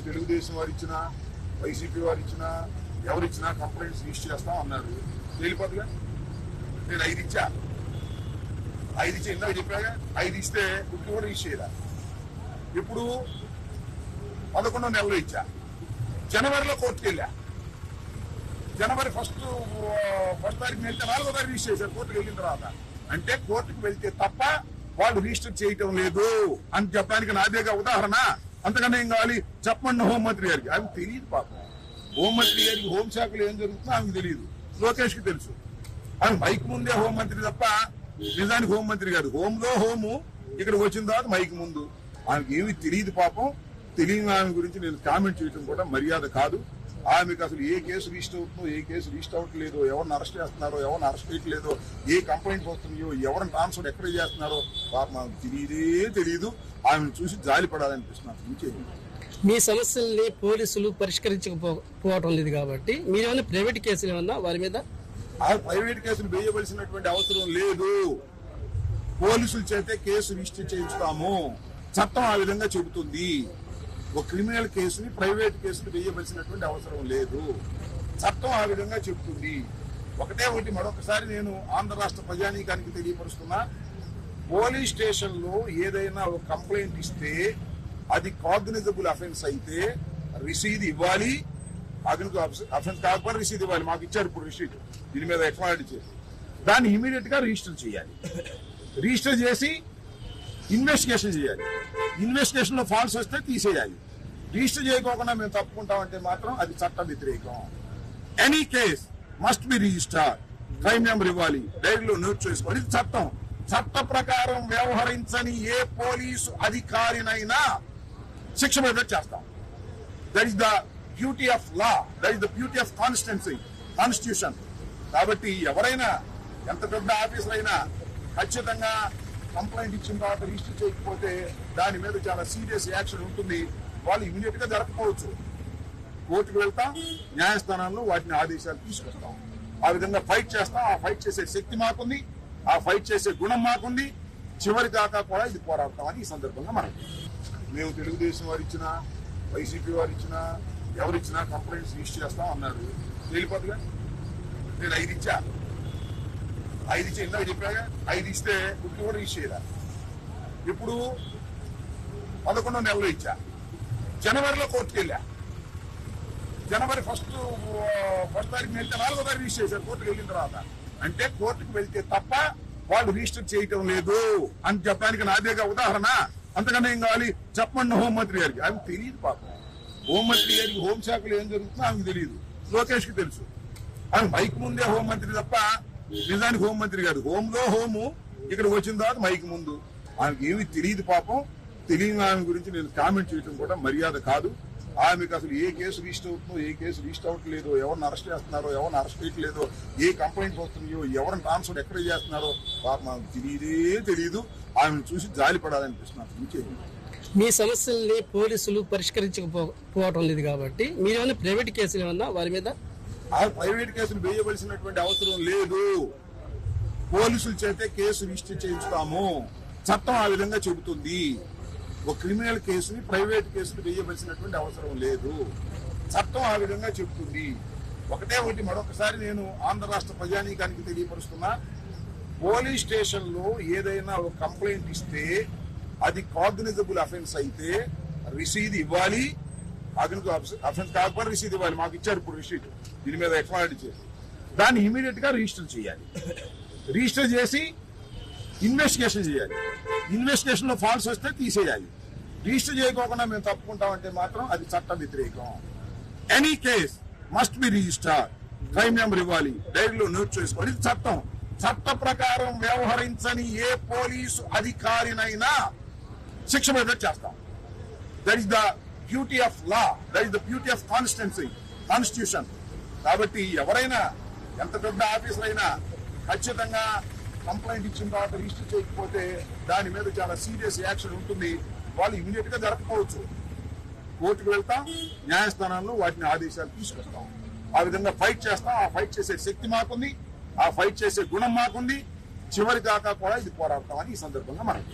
మేము తెలుగుదేశం వారు ఇచ్చినా వైసీపీ వారు ఇచ్చినా ఎవరిచ్చినా కంప్లైంట్స్ రిజిస్టర్ చేస్తాం అన్నారు. వెళ్ళిపోతుగా నేను 5 ఇచ్చా ఇందాక చెప్పాగా 5 ఇస్తే ఇప్పుడు కూడా రిజిస్టర్ చేయరా. ఇప్పుడు 11వ నెలలో ఇచ్చా. జనవరిలో కోర్టుకు వెళ్ళా. జనవరి ఫస్ట్ తారీఖున వెళ్తే 4వ తారీఖు రిజిస్టర్ చేశారు కోర్టుకు వెళ్ళిన తర్వాత. అంటే కోర్టుకు వెళ్తే తప్ప వాళ్ళు రిజిస్టర్ చేయటం లేదు అని చెప్పడానికి నాదేగా ఉదాహరణ. అంతకన్నా ఏం కావాలి చెప్పండి హోంమంత్రి గారికి. ఆమె తెలియదు పాపం. హోంమంత్రి గారికి హోంశాఖలో ఏం జరుగుతుందో ఆమెకు తెలియదు. లోకేష్ కి తెలుసు. ఆమె మైక్ ముందే హోంమంత్రి తప్ప నిజానికి హోంమంత్రి కాదు. హోంలో హోము, ఇక్కడికి వచ్చిన తర్వాత మైక్ ముందు. ఆమెకి ఏమి తెలియదు పాపం. తెలియని ఆమె గురించి నేను కామెంట్ చేయడం కూడా మర్యాద కాదు. ఆమెకు అసలు ఏ కేసు రిజిస్టర్ అవుతుందో, ఏ కేసు రిజిస్టర్ అవ్వట్లేదో, ఎవరిని అరెస్ట్ చేస్తున్నారో, ఎవరిని అరెస్ట్ చేయట్లేదో, ఏ కంప్లైంట్ వస్తున్నాయో, ఎవరిని ట్రాన్స్ఫర్ ఎక్కడ చేస్తున్నారో పాపం ఆమెకు తెలియదు. ఆమెను చూసి జాలి పడాలనిపిస్తున్నారు. మీ సమస్యల్ని పోలీసులు పరిష్కరించకపోవటం లేదు కాబట్టి మీరేమైనా ప్రైవేట్ కేసులు ఏమన్నా వారి మీద? ఆ ప్రైవేట్ కేసులు వేయవలసినటువంటి అవసరం లేదు. పోలీసుల చేతే కేసు రిజిస్టర్ చేయించుతాము. చట్టం ఆ విధంగా చెబుతుంది. ఒక క్రిమినల్ కేసుని ప్రైవేట్ కేసులు వేయవలసినటువంటి అవసరం లేదు. చట్టం ఆ విధంగా చెబుతుంది. ఒకటి మరొకసారి నేను ఆంధ్ర రాష్ట్ర ప్రజానీకానికి తెలియపరుస్తున్నా. పోలీస్ స్టేషన్ లో ఏదైనా ఒక కంప్లైంట్ ఇస్తే అది కాగ్నిజబుల్ అఫెన్స్ అయితే రిసీద్ ఇవ్వాలి. అఫెన్స్ కాకపోతే రిసీద్ ఇవ్వాలి. మాకు ఇచ్చారు ఇప్పుడు రిసీద్. దీని మీద ఎక్స్ప్లెయిన్ చేసి దాన్ని ఇమీడియట్ గా రిజిస్టర్ చేయాలి. రిజిస్టర్ చేసి ఇన్వెస్టిగేషన్ చేయాలి. ఇన్వెస్టిగేషన్ లో ఫాల్స్ వస్తే తీసేయాలి. రిజిస్టర్ చేయకోకుండా మేము తప్పుకుంటామంటే మాత్రం అది చట్ట వ్యతిరేకం. Any case must be register. Crime number ఇవ్వాలి. డైరీలో నోట్ చేసుకోవాలి. ఇది చట్టం. చట్ట ప్రకారం వ్యవహరించని ఏ పోలీసు అధికారినైనా శిక్ష పడేటట్టు చేస్తాం. That is the beauty of law. That is the beauty of constitution. కాబట్టి ఎవరైనా ఎంత పెద్ద ఆఫీసర్ అయినా ఖచ్చితంగా కంప్లైంట్ ఇచ్చిన తర్వాత రిజిస్టర్ చేయకపోతే దాని మీద చాలా సీరియస్ యాక్షన్ ఉంటుంది. వాళ్ళు ఇమీడియట్ గా జరగకపోవచ్చు. కోర్టుకు వెళ్తాం, న్యాయస్థానాల్లో వాటిని ఆదేశాలు తీసుకొస్తాం. ఆ విధంగా ఫైట్ చేస్తాం. ఆ ఫైట్ చేసే శక్తి మాకుంది. ఆ ఫైట్ చేసే గుణం మాకుంది. చివరి దాకా కూడా ఇది పోరాడతామని ఈ సందర్భంగా మనం మేము తెలుగుదేశం వారు ఇచ్చినా వైసీపీ వారు ఇచ్చినా ఎవరిచ్చినా కంప్లైంట్స్ రిజిస్టర్ చేస్తాం అన్నారు. వెళ్ళిపోతుగా నేను 5 ఇచ్చా ఇందాక చెప్పాగా 5 ఇస్తే ఇప్పుడు కూడా రిజిస్టర్ చేయరా. ఇప్పుడు 11వ నెలలో ఇచ్చా. జనవరిలో కోర్టుకు వెళ్ళా. జనవరి ఫస్ట్ తారీఖున వెళ్తే 4వ తారీఖు రిజిస్టర్ చేశారు కోర్టుకు వెళ్ళిన తర్వాత. అంటే కోర్టుకు వెళ్తే తప్ప వాళ్ళు రిజిస్టర్ చేయటం లేదు అని చెప్పడానికి నాదేగా ఉదాహరణ. అంతకన్నా ఏం కావాలి చెప్పండి హోంమంత్రి గారికి. ఆమె తెలియదు పాపం. హోంమంత్రి గారికి హోంశాఖలో ఏం జరుగుతుందో ఆమెకు తెలియదు. లోకేష్ కి తెలుసు. ఆమె మైక్ ముందే హోంమంత్రి తప్ప నిజానికి హోంమంత్రి కాదు. హోంలో హోము, ఇక్కడికి వచ్చిన తర్వాత మైక్ ముందు. ఆమెకి ఏమి తెలియదు పాపం. తెలియని ఆమె గురించి నేను కామెంట్ చేయడం కూడా మర్యాద కాదు. ఆమెకు అసలు ఏ కేసు రిజిస్టర్ అవుతుందో, ఏ కేసు రిజిస్టర్ అవ్వట్లేదో, ఎవరిని అరెస్ట్ చేస్తున్నారో, ఎవరిని అరెస్ట్ చేయట్లేదో, ఏ కంప్లైంట్ వస్తున్నాయో, ఎవరిని ట్రాన్స్ఫర్ ఎక్కడ చేస్తున్నారో పాపం ఆమెకు తెలియదు. ఆమెను చూసి జాలి పడాలనిపిస్తున్నారు. మీ సమస్యల్ని పోలీసులు పరిష్కరించకపోవటం లేదు కాబట్టి మీరేమైనా ప్రైవేట్ కేసులు ఏమన్నా వారి మీద? ఆ ప్రైవేట్ కేసులు వేయవలసినటువంటి అవసరం లేదు. పోలీసుల చేతే కేసు రిజిస్టర్ చేయించుతాము. చట్టం ఆ విధంగా చెబుతుంది. ఒక క్రిమినల్ కేసుని ప్రైవేట్ కేసులు వేయవలసినటువంటి అవసరం లేదు. చట్టం ఆ విధంగా చెబుతుంది. ఒకటి మరొకసారి నేను ఆంధ్ర రాష్ట్ర ప్రజానీకానికి తెలియపరుస్తున్నా. పోలీస్ స్టేషన్ లో ఏదైనా ఒక కంప్లైంట్ ఇస్తే అది కాగ్నిజబుల్ అఫెన్స్ అయితే రిసీద్ ఇవ్వాలి. అఫెన్స్ కాకపోతే రిసీద్ ఇవ్వాలి. మాకు ఇచ్చారు ఇప్పుడు రిసీద్. దీని మీద ఎక్స్ప్లెయిన్ చేసి దాన్ని ఇమీడియట్ గా రిజిస్టర్ చేయాలి. రిజిస్టర్ చేసి ఇన్వెస్టిగేషన్ చేయాలి. ఇన్వెస్టిగేషన్ లో ఫాల్స్ వస్తే తీసేయాలి. రిజిస్టర్ చేయకోకుండా మేము తప్పుకుంటామంటే మాత్రం అది చట్ట వ్యతిరేకం. Any case must be register. Crime number ఇవ్వాలి. డైరీలో నోట్ చేసుకోవాలి. ఇది చట్టం. చట్ట ప్రకారం వ్యవహరించని ఏ పోలీసు అధికారినైనా శిక్ష పడేటట్టు చేస్తాం. That is the beauty of law. That is the beauty of constitution. కాబట్టి ఎవరైనా ఎంత పెద్ద ఆఫీసర్ అయినా ఖచ్చితంగా కంప్లైంట్ ఇచ్చిన తర్వాత రిజిస్టర్ చేయకపోతే దాని మీద చాలా సీరియస్ యాక్షన్ ఉంటుంది. వాళ్ళు ఇమీడియట్ గా జరగకపోవచ్చు. కోర్టుకు వెళ్తాం, న్యాయస్థానాల్లో వాటిని ఆదేశాలు తీసుకొస్తాం. ఆ విధంగా ఫైట్ చేస్తాం. ఆ ఫైట్ చేసే శక్తి మాకుంది. ఆ ఫైట్ చేసే గుణం మాకుంది. చివరి దాకా కూడా ఇది పోరాడతామని ఈ సందర్భంగా మనం